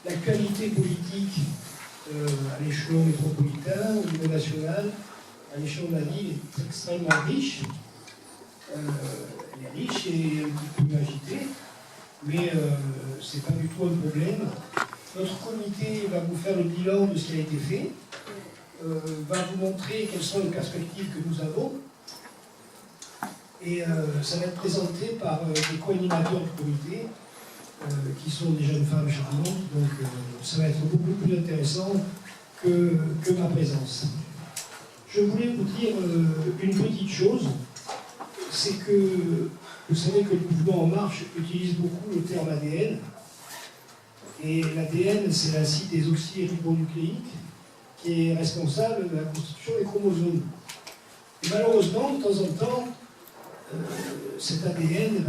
l'actualité politique à l'échelon métropolitain, au niveau national, à l'échelon de la ville est extrêmement riche. Elle est riche et un petit peu agitée, mais ce n'est pas du tout un problème. Notre comité va vous faire le bilan de ce qui a été fait, va vous montrer quelles sont les perspectives que nous avons, et ça va être présenté par des co-animateurs du comité, qui sont des jeunes femmes charmantes, donc ça va être beaucoup plus intéressant que ma présence. Je voulais vous dire une petite chose, c'est que vous savez que le mouvement En Marche utilise beaucoup le terme ADN, et l'ADN c'est l'acide désoxyribonucléique qui est responsable de la constitution des chromosomes. Et malheureusement, de temps en temps, cet ADN,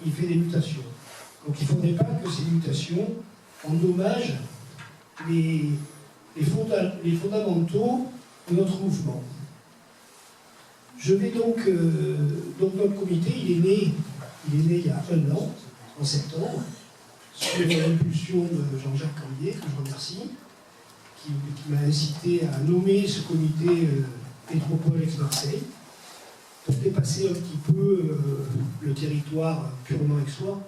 il fait des mutations. Donc il ne faudrait pas que ces mutations endommagent les fondamentaux de notre mouvement. Je vais donc notre comité, il est né il y a 1 an, en septembre, sur l'impulsion de Jean-Jacques Cambier, que je remercie, qui m'a incité à nommer ce comité Métropole Aix-Marseille, pour dépasser un petit peu le territoire purement aixois.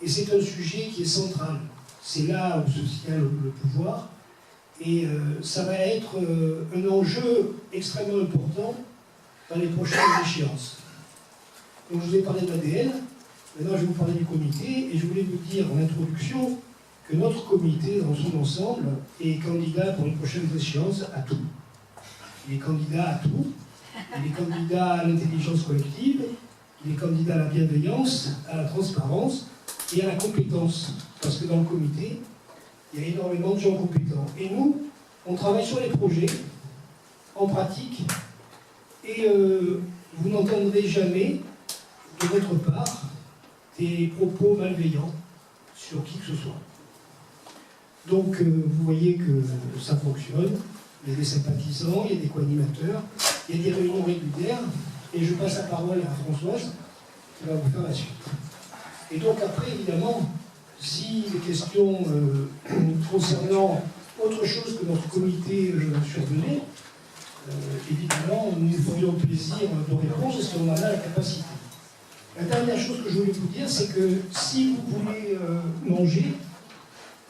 Et c'est un sujet qui est central. C'est là où se tient le pouvoir. Et ça va être un enjeu extrêmement important dans les prochaines échéances. Donc je vous ai parlé de l'ADN, maintenant je vais vous parler du comité, et je voulais vous dire en introduction que notre comité, dans son ensemble, est candidat pour les prochaines échéances à tout. Il est candidat à tout. Il est candidat à l'intelligence collective, il est candidat à la bienveillance, à la transparence et à la compétence. Parce que dans le comité, il y a énormément de gens compétents. Et nous, on travaille sur les projets, en pratique, et vous n'entendrez jamais, de votre part, des propos malveillants sur qui que ce soit. Donc, vous voyez que ça fonctionne. Il y a des sympathisants, il y a des co-animateurs, il y a des réunions régulières, et je passe la parole à Françoise, qui va vous faire la suite. Et donc après, évidemment, si des questions concernant autre chose que notre comité survenaient, évidemment, nous nous ferions plaisir de répondre si on en a la capacité. La dernière chose que je voulais vous dire, c'est que si vous voulez manger,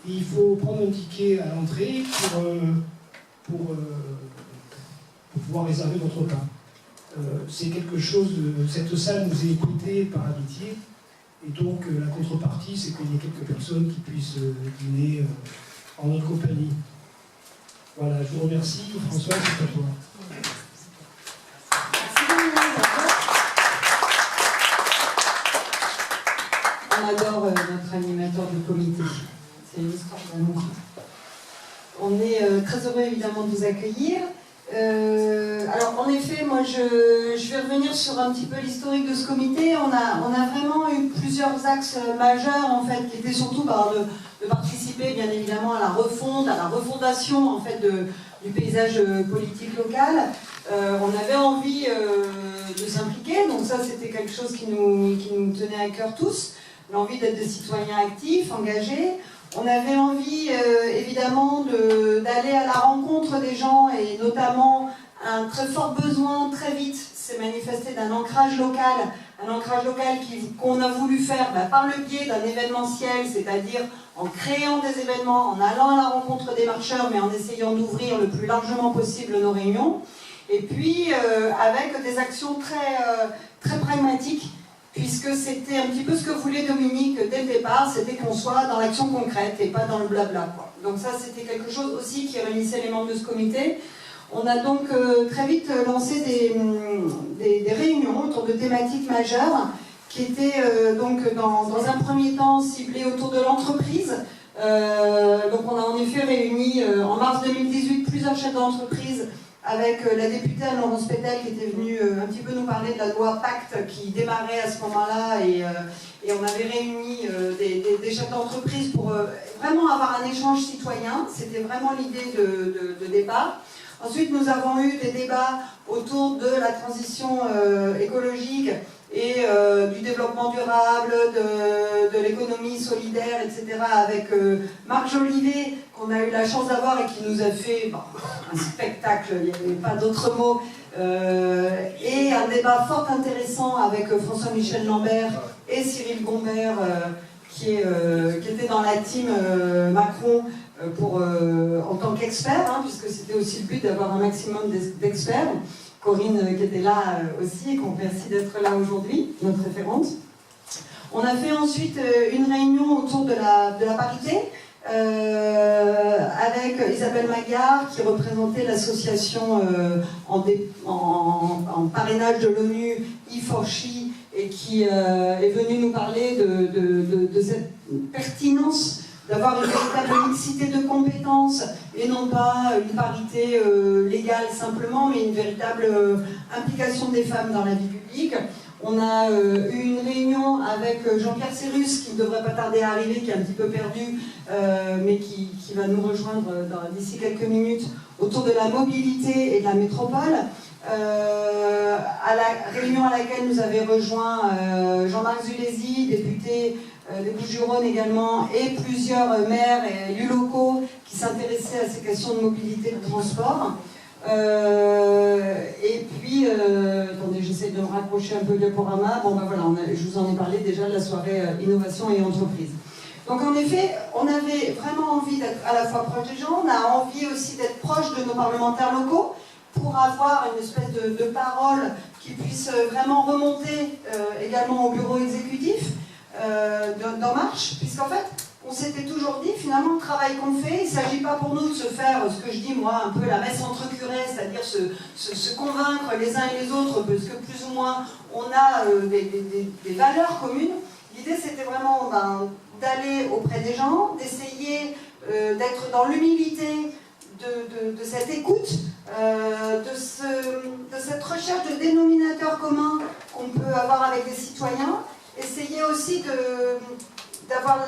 il faut prendre un ticket à l'entrée pour pouvoir réserver votre repas. C'est quelque chose cette salle nous est prêtée par amitié, et donc la contrepartie, c'est qu'il y ait quelques personnes qui puissent dîner en notre compagnie. Voilà, je vous remercie. François, c'est à toi. On adore notre animateur du comité. C'est une histoire d'amour. On est très heureux évidemment de vous accueillir. Alors en effet, moi je vais revenir sur un petit peu l'historique de ce comité. On a vraiment eu plusieurs axes majeurs en fait, qui étaient surtout de participer bien évidemment à la refonte, à la refondation en fait du paysage politique local. On avait envie de s'impliquer, donc ça c'était quelque chose qui nous tenait à cœur tous, l'envie d'être des citoyens actifs, engagés. On avait envie évidemment d'aller à la rencontre des gens, et notamment un très fort besoin très vite s'est manifesté d'un ancrage local, qu'on a voulu faire par le biais d'un événementiel, c'est-à-dire en créant des événements, en allant à la rencontre des marcheurs, mais en essayant d'ouvrir le plus largement possible nos réunions, et puis avec des actions très pragmatiques, puisque c'était un petit peu ce que voulait Dominique dès le départ, c'était qu'on soit dans l'action concrète et pas dans le blabla, quoi. Donc ça, c'était quelque chose aussi qui réunissait les membres de ce comité. On a donc très vite lancé des réunions autour de thématiques majeures qui étaient donc dans un premier temps ciblées autour de l'entreprise. Donc on a en effet réuni en mars 2018 plusieurs chefs d'entreprise avec la députée Anne-Laurence Pétel qui était venue un petit peu nous parler de la loi Pacte qui démarrait à ce moment-là, et on avait réuni des chefs d'entreprise pour vraiment avoir un échange citoyen. C'était vraiment l'idée de départ. Ensuite, nous avons eu des débats autour de la transition écologique et du développement durable, de l'économie solidaire, etc. avec Marc Jolivet, qu'on a eu la chance d'avoir et qui nous a fait un spectacle, il n'y avait pas d'autre mot, et un débat fort intéressant avec François-Michel Lambert et Cyril Gombert, qui était dans la team Macron en tant qu'expert, hein, puisque c'était aussi le but d'avoir un maximum d'experts. Corinne qui était là aussi et qu'on remercie d'être là aujourd'hui, notre référente. On a fait ensuite une réunion autour de la parité avec Isabelle Magard qui représentait l'association en parrainage de l'ONU E4SHE et qui est venue nous parler de cette pertinence d'avoir une véritable mixité de compétences et non pas une parité légale simplement, mais une véritable implication des femmes dans la vie publique. On a eu une réunion avec Jean-Pierre Cérus, qui ne devrait pas tarder à arriver, qui est un petit peu perdu, mais qui va nous rejoindre d'ici quelques minutes, autour de la mobilité et de la métropole. À la réunion à laquelle nous avait rejoint Jean-Marc Zulesi, député des Bouches-du-Rhône également, et plusieurs maires et élus locaux qui s'intéressaient à ces questions de mobilité et de transport. Et puis, attendez, j'essaie de me raccrocher un peu le diaporama. Bon, ben voilà, je vous en ai parlé déjà de la soirée innovation et entreprise. Donc en effet, on avait vraiment envie d'être à la fois proche des gens, on a envie aussi d'être proche de nos parlementaires locaux pour avoir une espèce de parole qui puisse vraiment remonter également au bureau exécutif d'En Marche, puisqu'en fait, on s'était toujours dit, finalement, le travail qu'on fait, il ne s'agit pas pour nous de se faire, ce que je dis moi, un peu la messe entre curés, c'est-à-dire se convaincre les uns et les autres, parce que plus ou moins, on a des valeurs communes. L'idée, c'était vraiment d'aller auprès des gens, d'essayer d'être dans l'humilité de cette écoute, de cette recherche de dénominateur commun qu'on peut avoir avec des citoyens, essayer aussi d'avoir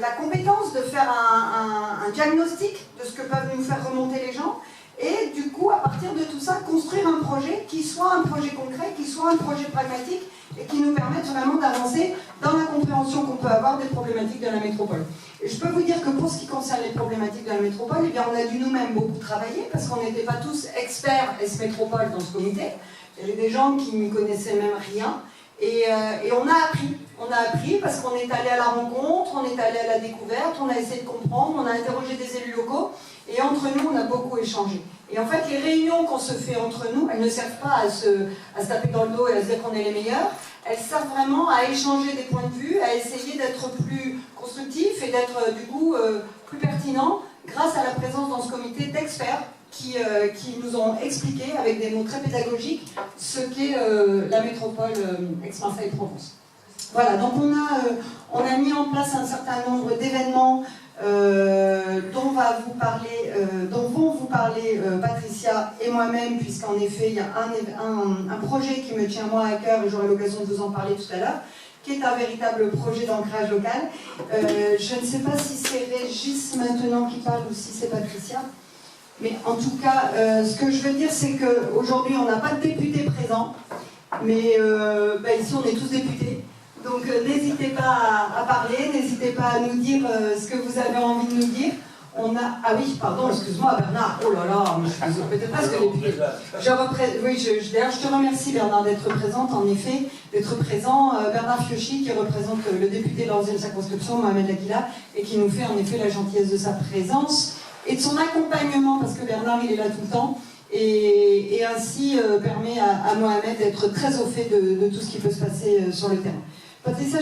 la compétence de faire un diagnostic de ce que peuvent nous faire remonter les gens, et du coup, à partir de tout ça, construire un projet qui soit un projet concret, qui soit un projet pragmatique, et qui nous permette vraiment d'avancer dans la compréhension qu'on peut avoir des problématiques de la métropole. Et je peux vous dire que pour ce qui concerne les problématiques de la métropole, eh bien, on a dû nous-mêmes beaucoup travailler, parce qu'on n'était pas tous experts S-Métropole dans ce comité. Il y avait des gens qui n'y connaissaient même rien. Et on a appris parce qu'on est allé à la rencontre, on est allé à la découverte, on a essayé de comprendre, on a interrogé des élus locaux, et entre nous, on a beaucoup échangé. Et en fait, les réunions qu'on se fait entre nous, elles ne servent pas à se taper dans le dos et à se dire qu'on est les meilleurs, elles servent vraiment à échanger des points de vue, à essayer d'être plus constructif et d'être du coup plus pertinent grâce à la présence dans ce comité d'experts qui nous ont expliqué avec des mots très pédagogiques ce qu'est la métropole Aix-Marseille-Provence. Voilà, donc on a mis en place un certain nombre d'événements dont vont vous parler Patricia et moi-même, puisqu'en effet il y a un projet qui me tient moi à cœur et j'aurai l'occasion de vous en parler tout à l'heure, qui est un véritable projet d'ancrage local. Je ne sais pas si c'est Régis maintenant qui parle ou si c'est Patricia. Mais en tout cas, ce que je veux dire, c'est qu'aujourd'hui, on n'a pas de députés présents, mais ici, on est tous députés. Donc, n'hésitez pas à parler, n'hésitez pas à nous dire ce que vous avez envie de nous dire. Ah oui, pardon, excuse-moi, Bernard. Oh là là, mais je suis peut-être presque député. D'ailleurs, je te remercie, Bernard, d'être présente, en effet, d'être présent. Bernard Fiocchi, qui représente le député de la 11e circonscription, Mohamed Aguila, et qui nous fait en effet la gentillesse de sa présence et de son accompagnement, parce que Bernard, il est là tout le temps, et ainsi permet à Mohamed d'être très au fait de tout ce qui peut se passer sur le terrain. Patricia,